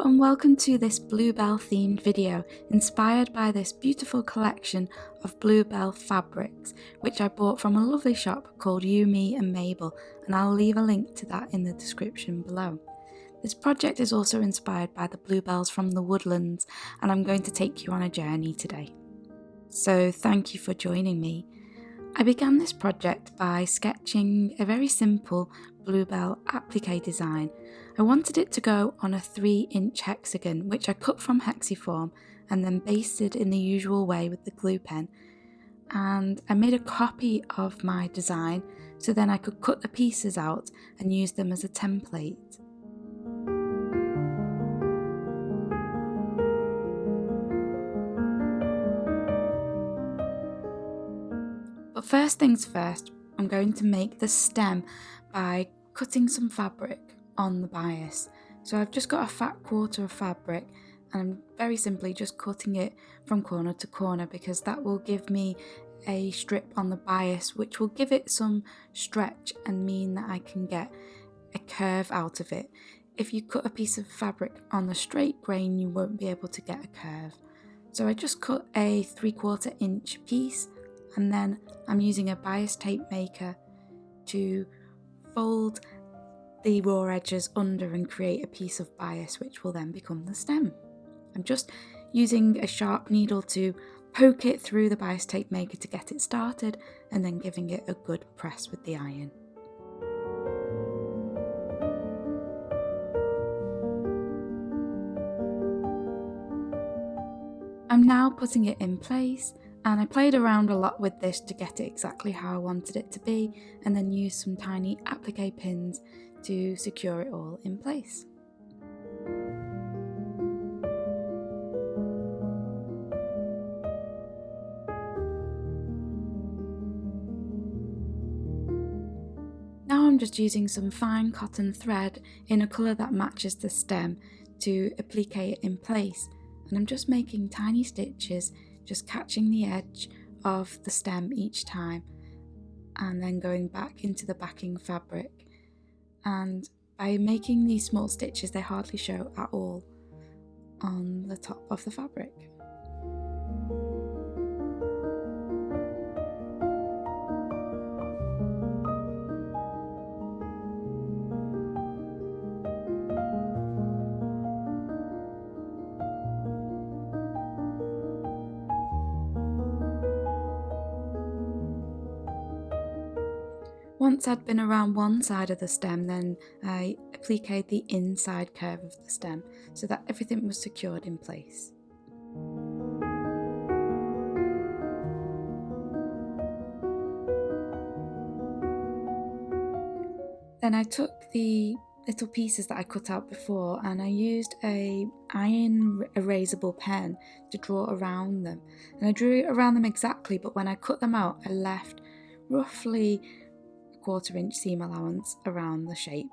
and welcome to this Bluebell themed video inspired by this beautiful collection of Bluebell fabrics which I bought from a lovely shop called You, Me and Mabel, and I'll leave a link to that in the description below. This project is also inspired by the bluebells from the woodlands, and I'm going to take you on a journey today. So thank you for joining me. I began this project by sketching a very simple bluebell applique design. I wanted it to go on a 3-inch hexagon which I cut from hexiform and then basted in the usual way with the glue pen, and I made a copy of my design so then I could cut the pieces out and use them as a template. But first things first, I'm going to make the stem by cutting some fabric on the bias. So I've just got a fat quarter of fabric and I'm very simply just cutting it from corner to corner because that will give me a strip on the bias which will give it some stretch and mean that I can get a curve out of it. If you cut a piece of fabric on the straight grain, you won't be able to get a curve. So I just cut a 3/4 inch piece, and then I'm using a bias tape maker to fold the raw edges under and create a piece of bias which will then become the stem. I'm just using a sharp needle to poke it through the bias tape maker to get it started and then giving it a good press with the iron. I'm now putting it in place, and I played around a lot with this to get it exactly how I wanted it to be, and then used some tiny applique pins to secure it all in place. Now I'm just using some fine cotton thread in a colour that matches the stem to applique it in place, and I'm just making tiny stitches, just catching the edge of the stem each time and then going back into the backing fabric. And by making these small stitches, they hardly show at all on the top of the fabric. Once I'd been around one side of the stem, then I appliqued the inside curve of the stem so that everything was secured in place. Then I took the little pieces that I cut out before and I used a iron erasable pen to draw around them. And I drew around them exactly, but when I cut them out, I left roughly 1/4 inch seam allowance around the shape,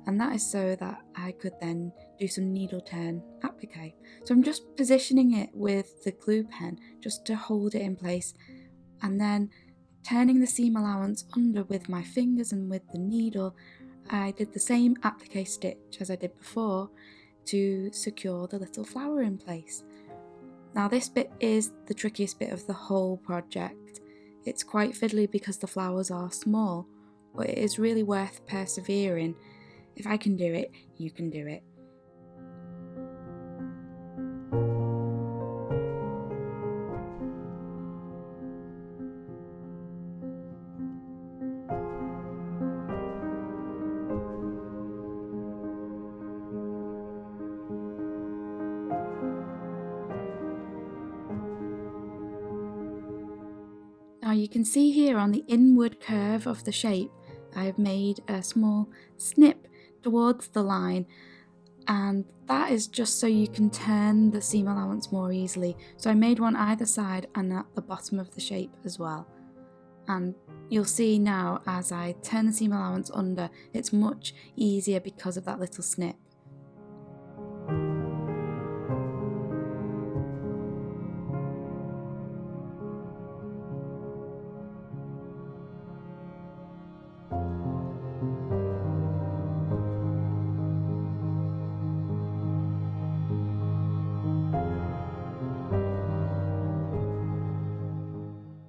and that is so that I could then do some needle turn applique. So I'm just positioning it with the glue pen just to hold it in place, and then turning the seam allowance under with my fingers, and with the needle I did the same applique stitch as I did before to secure the little flower in place. Now this bit is the trickiest bit of the whole project. It's quite fiddly because the flowers are small, but it is really worth persevering. If I can do it, you can do it. Now you can see here on the inward curve of the shape, I have made a small snip towards the line, and that is just so you can turn the seam allowance more easily. So I made one either side and at the bottom of the shape as well. And you'll see now as I turn the seam allowance under, it's much easier because of that little snip.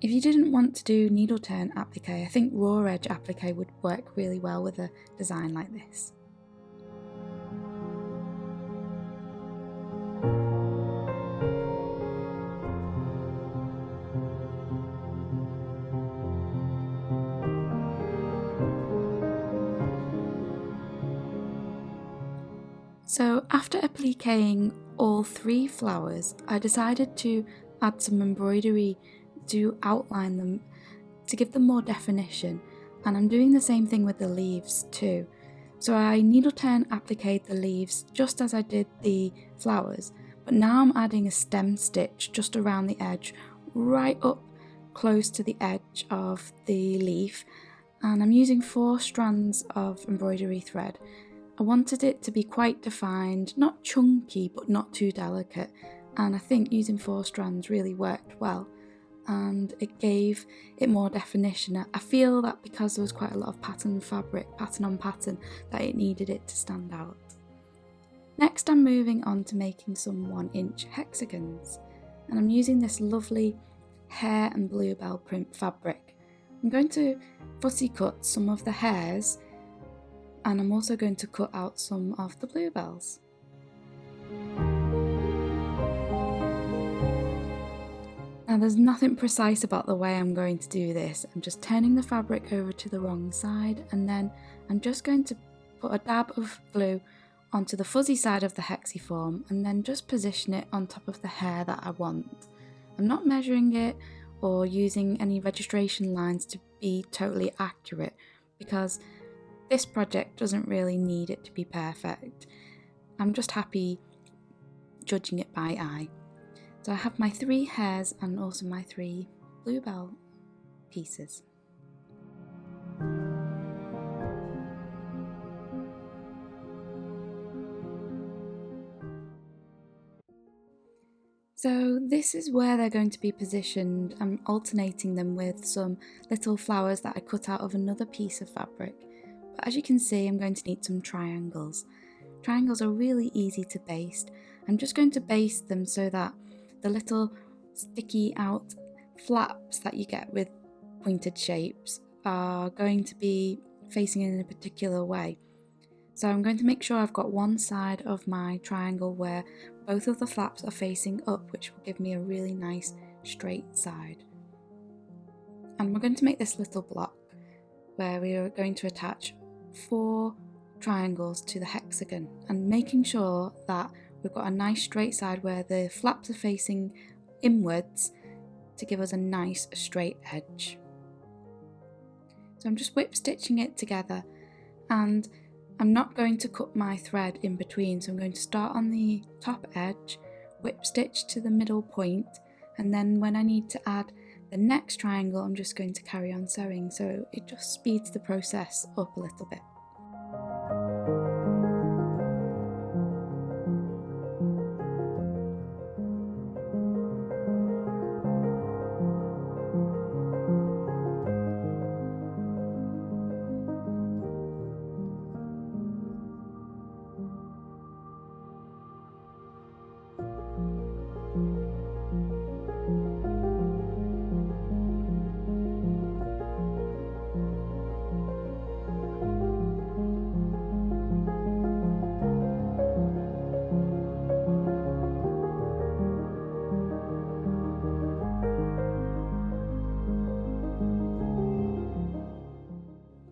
If you didn't want to do needle turn applique, I think raw edge applique would work really well with a design like this. So after appliquing all 3 flowers, I decided to add some embroidery to outline them, to give them more definition, and I'm doing the same thing with the leaves too. So I needle turn appliqued the leaves just as I did the flowers, but now I'm adding a stem stitch just around the edge, right up close to the edge of the leaf, and I'm using 4 strands of embroidery thread. I wanted it to be quite defined, not chunky but not too delicate, and I think using 4 strands really worked well, and it gave it more definition. I feel that because there was quite a lot of pattern fabric, pattern on pattern, that it needed it to stand out. Next I'm moving on to making some 1-inch hexagons, and I'm using this lovely hare and bluebell print fabric. I'm going to fussy cut some of the hares, and I'm also going to cut out some of the bluebells. Now there's nothing precise about the way I'm going to do this. I'm just turning the fabric over to the wrong side, and then I'm just going to put a dab of glue onto the fuzzy side of the hexiform and then just position it on top of the hair that I want. I'm not measuring it or using any registration lines to be totally accurate, because this project doesn't really need it to be perfect. I'm just happy judging it by eye. So I have my 3 hairs and also my 3 bluebell pieces. So this is where they're going to be positioned. I'm alternating them with some little flowers that I cut out of another piece of fabric. But as you can see, I'm going to need some triangles. Triangles are really easy to baste. I'm just going to baste them so that the little sticky out flaps that you get with pointed shapes are going to be facing in a particular way. So I'm going to make sure I've got one side of my triangle where both of the flaps are facing up, which will give me a really nice straight side. And we're going to make this little block where we are going to attach 4 triangles to the hexagon, and making sure that we've got a nice straight side where the flaps are facing inwards to give us a nice straight edge. So I'm just whip stitching it together, and I'm not going to cut my thread in between, so I'm going to start on the top edge, whip stitch to the middle point, and then when I need to add the next triangle I'm just going to carry on sewing, so it just speeds the process up a little bit.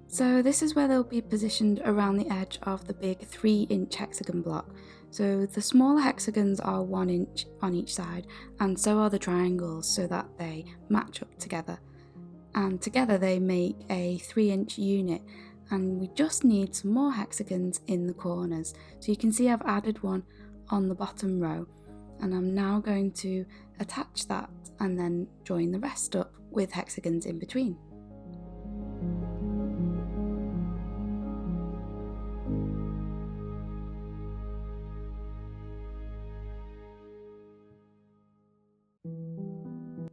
So this is where they'll be positioned around the edge of the big 3-inch hexagon block. So the smaller hexagons are 1 inch on each side, and so are the triangles, so that they match up together. And together they make a 3-inch unit, and we just need some more hexagons in the corners. So you can see I've added one on the bottom row, and I'm now going to attach that and then join the rest up with hexagons in between.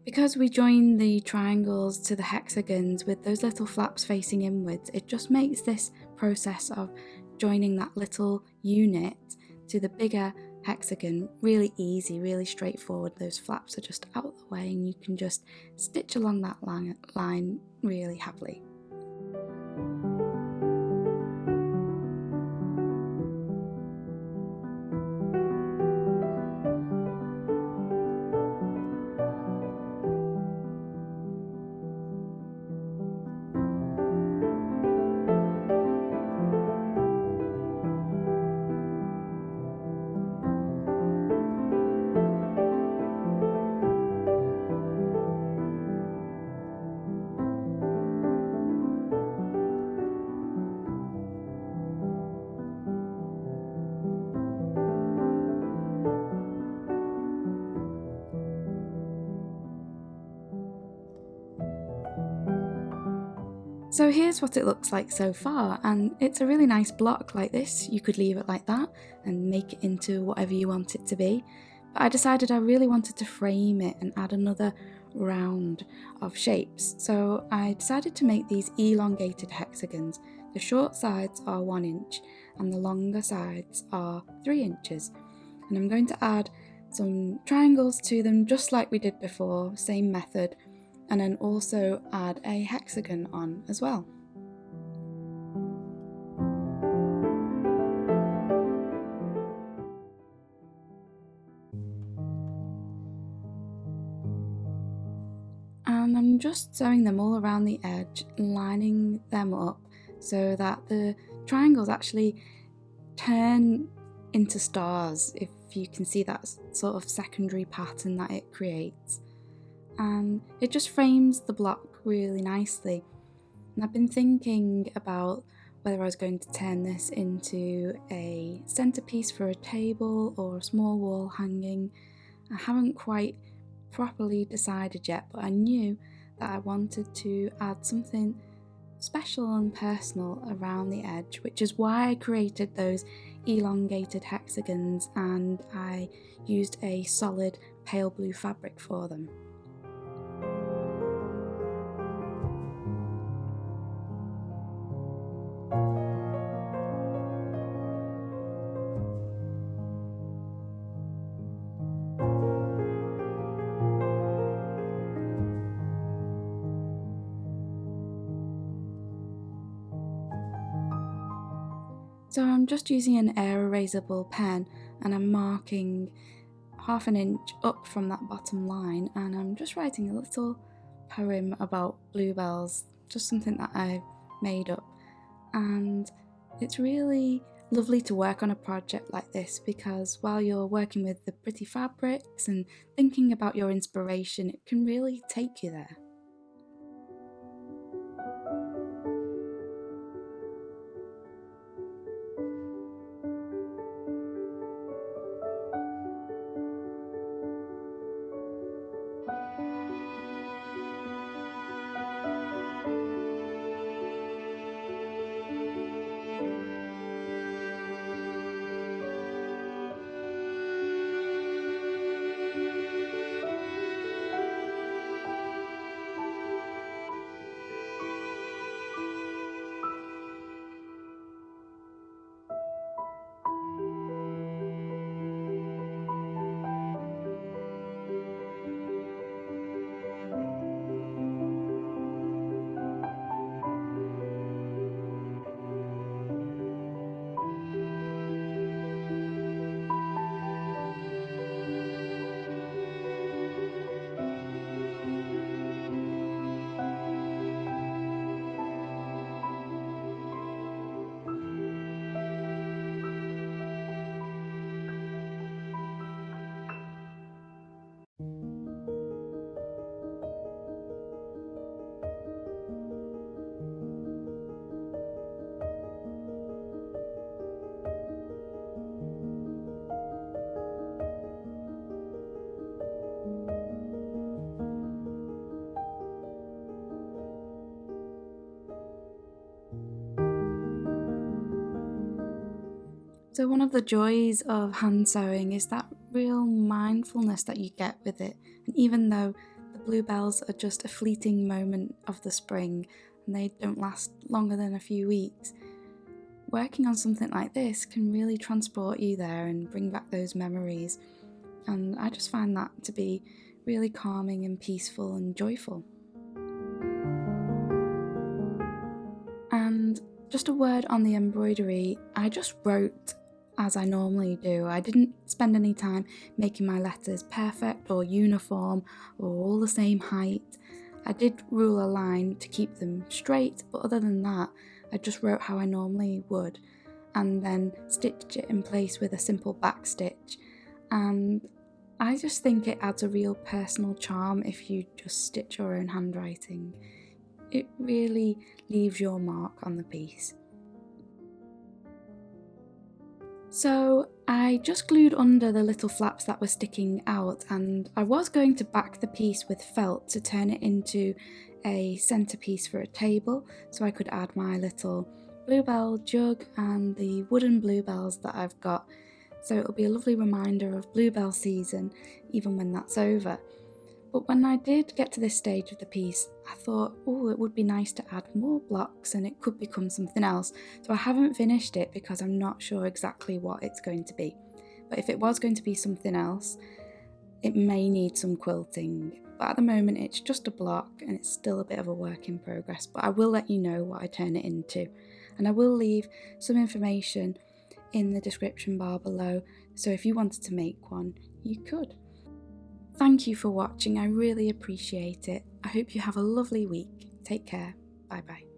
Because we join the triangles to the hexagons with those little flaps facing inwards, it just makes this process of joining that little unit to the bigger hexagon. Really easy, really straightforward. Those flaps are just out of the way and you can just stitch along that line really happily. So here's what it looks like so far, and it's a really nice block like this. You could leave it like that and make it into whatever you want it to be. But I decided I really wanted to frame it and add another round of shapes. So I decided to make these elongated hexagons. The short sides are 1 inch and the longer sides are 3 inches. And I'm going to add some triangles to them just like we did before, same method. And then also add a hexagon on as well. And I'm just sewing them all around the edge, lining them up so that the triangles actually turn into stars, if you can see that sort of secondary pattern that it creates. And it just frames the block really nicely. And I've been thinking about whether I was going to turn this into a centerpiece for a table or a small wall hanging. I haven't quite properly decided yet, but I knew that I wanted to add something special and personal around the edge, which is why I created those elongated hexagons and I used a solid pale blue fabric for them. So I'm just using an air erasable pen and I'm marking 1/2 inch up from that bottom line, and I'm just writing a little poem about bluebells, just something that I've made up. And it's really lovely to work on a project like this because while you're working with the pretty fabrics and thinking about your inspiration, it can really take you there. So one of the joys of hand sewing is that real mindfulness that you get with it. And even though the bluebells are just a fleeting moment of the spring and they don't last longer than a few weeks, working on something like this can really transport you there and bring back those memories. And I just find that to be really calming and peaceful and joyful. And just a word on the embroidery, I just wrote as I normally do. I didn't spend any time making my letters perfect or uniform or all the same height. I did rule a line to keep them straight, but other than that, I just wrote how I normally would and then stitched it in place with a simple back stitch. And I just think it adds a real personal charm if you just stitch your own handwriting. It really leaves your mark on the piece. So I just glued under the little flaps that were sticking out, and I was going to back the piece with felt to turn it into a centerpiece for a table, so I could add my little bluebell jug and the wooden bluebells that I've got. So it'll be a lovely reminder of bluebell season even when that's over. But when I did get to this stage of the piece, I thought, oh, it would be nice to add more blocks and it could become something else. So I haven't finished it because I'm not sure exactly what it's going to be. But if it was going to be something else, it may need some quilting. But at the moment it's just a block and it's still a bit of a work in progress. But I will let you know what I turn it into. And I will leave some information in the description bar below. So if you wanted to make one, you could. Thank you for watching, I really appreciate it. I hope you have a lovely week. Take care. Bye bye.